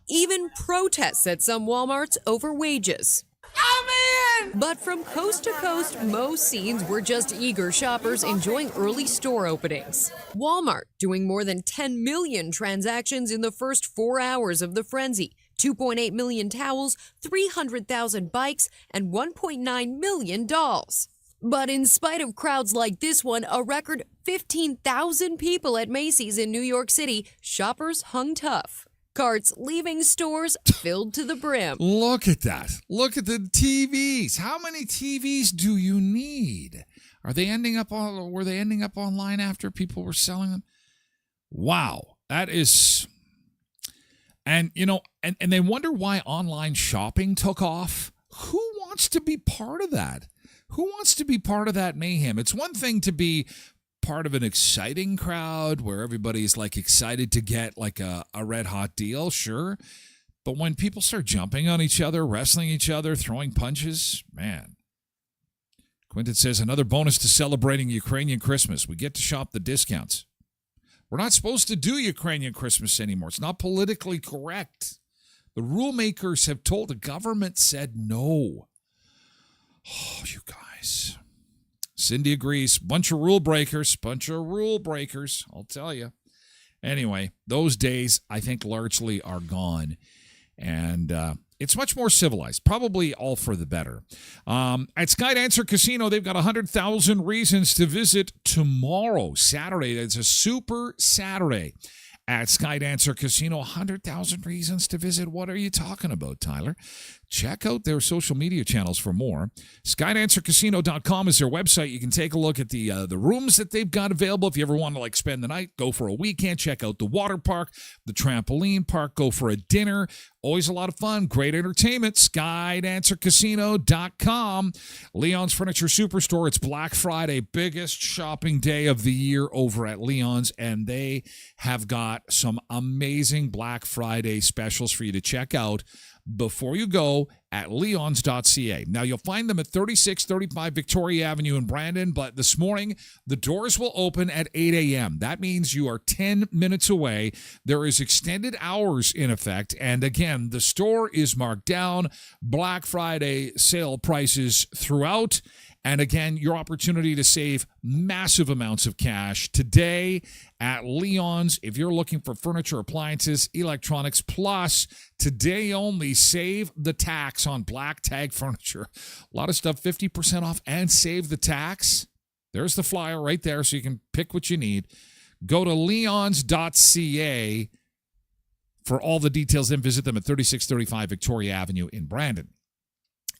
Even protests at some Walmarts over wages. I'm in! But from coast to coast, most scenes were just eager shoppers enjoying early store openings. Walmart doing more than 10 million transactions in the first 4 hours of the frenzy. 2.8 million towels, 300,000 bikes, and 1.9 million dolls. But in spite of crowds like this one, a record 15,000 people at Macy's in New York City, shoppers hung tough. Carts leaving stores filled to the brim.
Look at that. Look at the TVs. How many TVs do you need? Were they ending up online after people were selling them? Wow. That is... And, and they wonder why online shopping took off. Who wants to be part of that? Who wants to be part of that mayhem? It's one thing to be part of an exciting crowd where everybody's like excited to get like a red hot deal, sure. But when people start jumping on each other, wrestling each other, throwing punches, man. Quentin says, another bonus to celebrating Ukrainian Christmas. We get to shop the discounts. We're not supposed to do Ukrainian Christmas anymore. It's not politically correct. The rule makers have told, the government said no. Oh, you guys. Cindy agrees. Bunch of rule breakers. I'll tell you. Anyway, those days, I think, largely are gone. And It's much more civilized, probably all for the better. At Skydancer Casino, they've got 100,000 reasons to visit tomorrow, Saturday. It's a super Saturday at Skydancer Casino. 100,000 reasons to visit. What are you talking about, Tyler? Check out their social media channels for more. SkydancerCasino.com is their website. You can take a look at the rooms that they've got available. If you ever want to spend the night, go for a weekend. Check out the water park, the trampoline park. Go for a dinner. Always a lot of fun. Great entertainment. SkydancerCasino.com. Leon's Furniture Superstore. It's Black Friday, biggest shopping day of the year over at Leon's, and they have got some amazing Black Friday specials for you to check out before you go at leons.ca. Now, you'll find them at 3635 Victoria Avenue in Brandon, but this morning, the doors will open at 8 a.m. That means you are 10 minutes away. There is extended hours in effect, and again, the store is marked down. Black Friday sale prices throughout. And again, your opportunity to save massive amounts of cash today at Leon's. If you're looking for furniture, appliances, electronics, plus today only, save the tax on black tag furniture. A lot of stuff 50% off and save the tax. There's the flyer right there so you can pick what you need. Go to leons.ca for all the details, then visit them at 3635 Victoria Avenue in Brandon.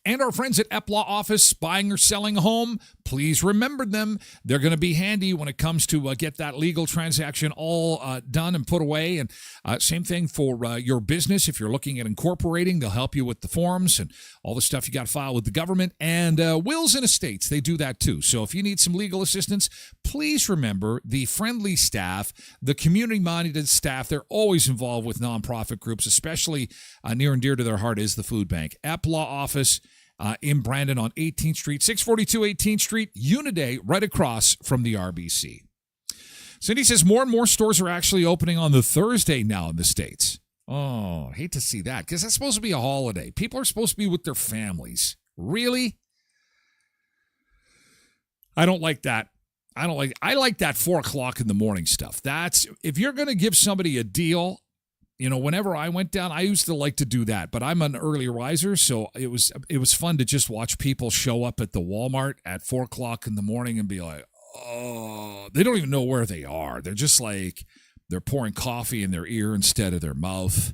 And our friends at Epla Office, buying or selling a home, please remember them. They're going to be handy when it comes to get that legal transaction all done and put away. And same thing for your business. If you're looking at incorporating, they'll help you with the forms and all the stuff you got to file with the government. And wills and estates, they do that too. So if you need some legal assistance, please remember the friendly staff, the community-minded staff. They're always involved with nonprofit groups, especially near and dear to their heart is the food bank. Epla Office in Brandon on 18th Street, 642 18th Street, Uniday, right across from the RBC. Cindy says more and more stores are actually opening on the Thursday now in the States. Oh, hate to see that, because that's supposed to be a holiday. People are supposed to be with their families. Really? I don't like that. I like that 4 o'clock in the morning stuff. That's, if you're going to give somebody a deal, whenever I went down, I used to like to do that, but I'm an early riser, so it was fun to just watch people show up at the Walmart at 4 o'clock in the morning and be like, oh, they don't even know where they are. They're just like, they're pouring coffee in their ear instead of their mouth.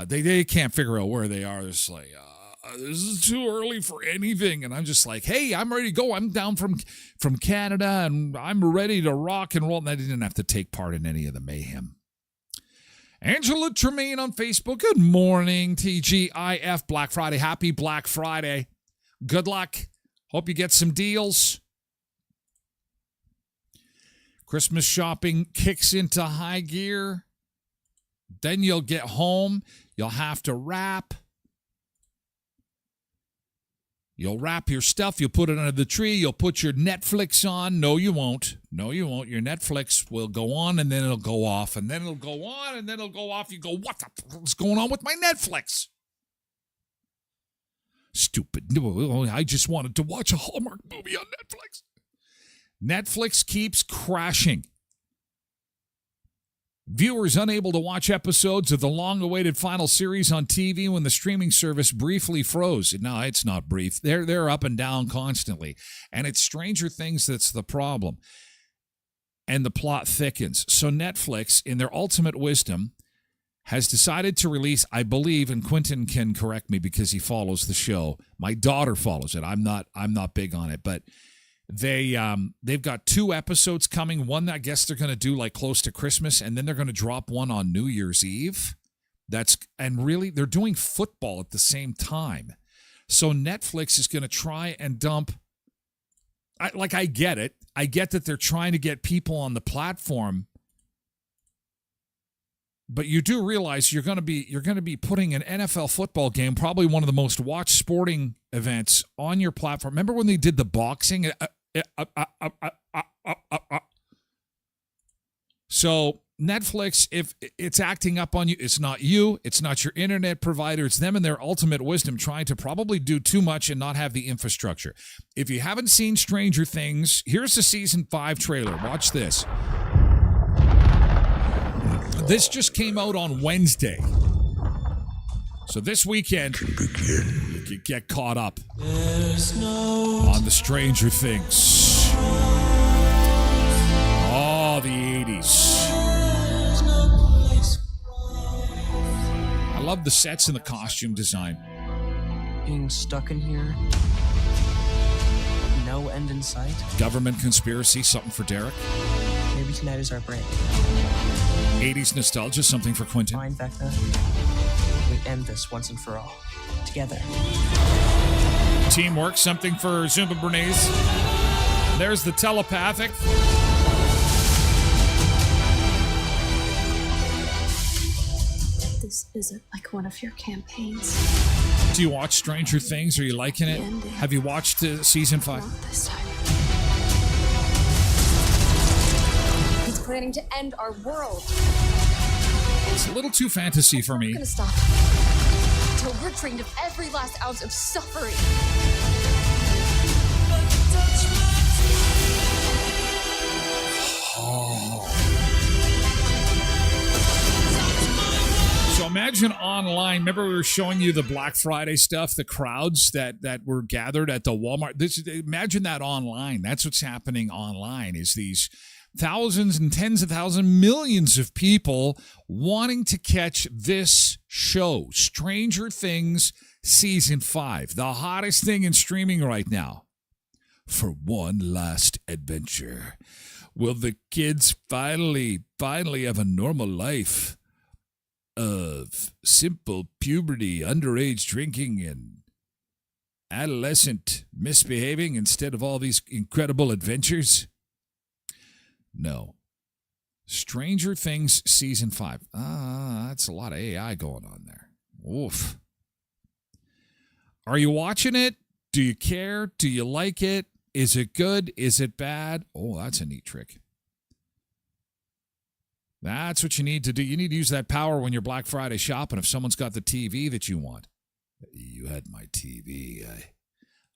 They can't figure out where they are. They're just like, this is too early for anything. And I'm just like, hey, I'm ready to go. I'm down from Canada, and I'm ready to rock and roll. And I didn't have to take part in any of the mayhem. Angela Tremaine on Facebook. Good morning, TGIF. Black Friday. Happy Black Friday. Good luck. Hope you get some deals. Christmas shopping kicks into high gear. Then you'll get home. You'll have to wrap. You'll wrap your stuff. You'll put it under the tree. You'll put your Netflix on. No, you won't. No, you won't. Your Netflix will go on, and then it'll go off, and then it'll go on, and then it'll go off. You go, what the fuck's going on with my Netflix? Stupid. I just wanted to watch a Hallmark movie on Netflix. Netflix keeps crashing. Viewers unable to watch episodes of the long-awaited final series on TV when the streaming service briefly froze. No, it's not brief. They're up and down constantly. And it's Stranger Things that's the problem. And the plot thickens. So Netflix, in their ultimate wisdom, has decided to release, I believe, and Quentin can correct me because he follows the show. My daughter follows it. I'm not big on it, but they've got 2 episodes coming. One, I guess they're going to do like close to Christmas, and then they're going to drop one on New Year's Eve. And really, they're doing football at the same time. So Netflix is going to try and dump. I get it. I get that they're trying to get people on the platform, but you do realize you're going to be putting an NFL football game, probably one of the most watched sporting events, on your platform. Remember when they did the boxing? So Netflix, if it's acting up on you, it's not you, it's not your internet provider, it's them in their ultimate wisdom trying to probably do too much and not have the infrastructure. If you haven't seen Stranger Things, here's the season 5 trailer. Watch this. This just came out on Wednesday. So this weekend, you can get caught up on the Stranger Things. Oh, the 80s. I love the sets and the costume design.
Being stuck in here. No end in sight.
Government conspiracy, something for Derek.
Maybe tonight is our break.
80s nostalgia, something for Quentin.
Fine, Vecna. We end this once and for all. Together.
Teamwork, something for Zumba Bernays. There's the telepathic.
This isn't like one of your campaigns.
Do you watch Stranger Things? Are you liking it? Have you watched season 5?
Not this time.
He's planning to end our world.
It's a little too fantasy for me.
I'm gonna stop until we're drained of every last ounce of suffering.
So imagine online. Remember we were showing you the Black Friday stuff, the crowds that were gathered at the Walmart. Imagine that online. That's what's happening online, is these thousands and tens of thousands, millions of people wanting to catch this show, Stranger Things Season 5, the hottest thing in streaming right now. For one last adventure. Will the kids finally have a normal life of simple puberty, underage drinking, and adolescent misbehaving instead of all these incredible adventures? No. Stranger Things Season 5. That's a lot of AI going on there. Oof. Are you watching it? Do you care? Do you like it? Is it good? Is it bad? Oh, that's a neat trick. That's what you need to do. You need to use that power when you're Black Friday shopping. If someone's got the TV that you want. You had my TV.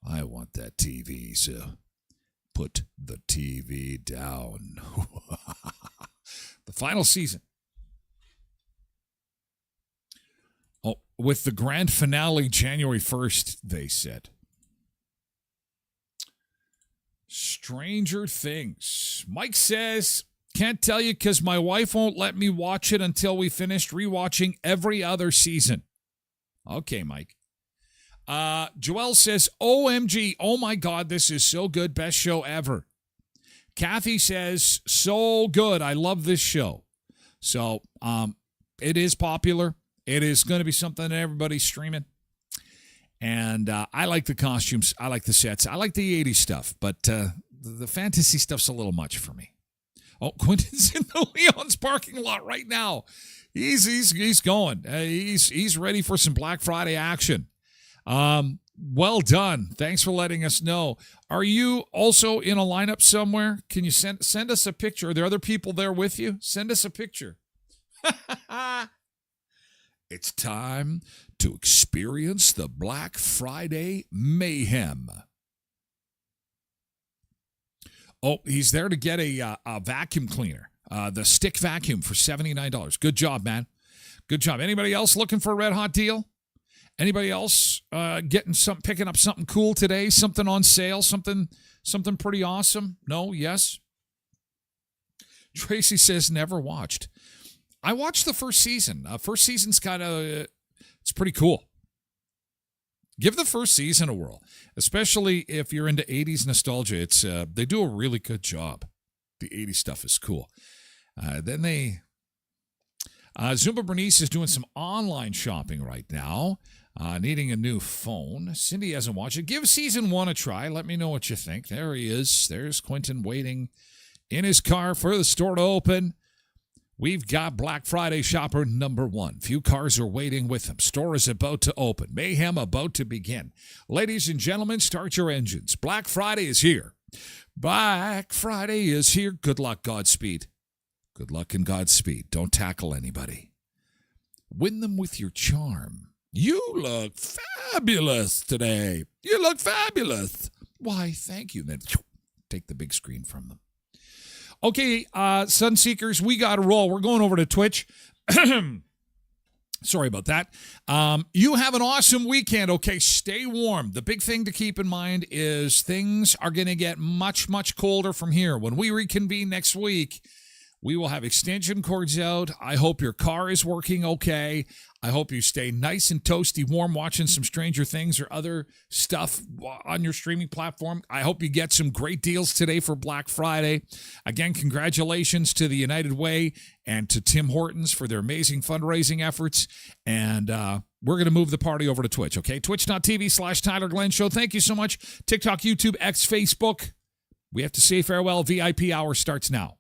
I want that TV, so put the TV down. The final season. Oh, with the grand finale January 1st, they said. Stranger Things. Mike says, can't tell you because my wife won't let me watch it until we finished rewatching every other season. Okay, Mike. Joelle says, OMG, oh my God, this is so good. Best show ever. Kathy says, so good. I love this show. So it is popular. It is going to be something that everybody's streaming. And I like the costumes. I like the sets. I like the 80s stuff. But the fantasy stuff's a little much for me. Oh, Quentin's in the Leon's parking lot right now. He's going. He's ready for some Black Friday action. Well done. Thanks for letting us know. Are you also in a lineup somewhere? Can you send us a picture? Are there other people there with you? Send us a picture. It's time to experience the Black Friday mayhem. Oh, he's there to get a vacuum cleaner, the stick vacuum for $79. Good job, man. Good job. Anybody else looking for a red hot deal? Anybody else picking up something cool today? Something on sale? Something pretty awesome? No? Yes? Tracy says never watched. I watched the first season. First season's kind of, it's pretty cool. Give the first season a whirl, especially if you're into 80s nostalgia. It's they do a really good job. The 80s stuff is cool. Then Zumba Bernice is doing some online shopping right now, needing a new phone. Cindy hasn't watched it. Give season 1 a try. Let me know what you think. There he is. There's Quentin waiting in his car for the store to open. We've got Black Friday shopper number 1. Few cars are waiting with him. Store is about to open. Mayhem about to begin. Ladies and gentlemen, start your engines. Black Friday is here. Black Friday is here. Good luck, Godspeed. Good luck and Godspeed. Don't tackle anybody. Win them with your charm. You look fabulous today. You look fabulous. Why, thank you. Then take the big screen from them. Okay, Sunseekers, we got to roll. We're going over to Twitch. Sorry about that. You have an awesome weekend, okay? Stay warm. The big thing to keep in mind is things are going to get much, much colder from here. When we reconvene next week, we will have extension cords out. I hope your car is working okay. I hope you stay nice and toasty warm watching some Stranger Things or other stuff on your streaming platform. I hope you get some great deals today for Black Friday. Again, congratulations to the United Way and to Tim Hortons for their amazing fundraising efforts. And we're going to move the party over to Twitch, okay? Twitch.tv/Tyler Glen Show. Thank you so much. TikTok, YouTube, X, Facebook. We have to say farewell. VIP hour starts now.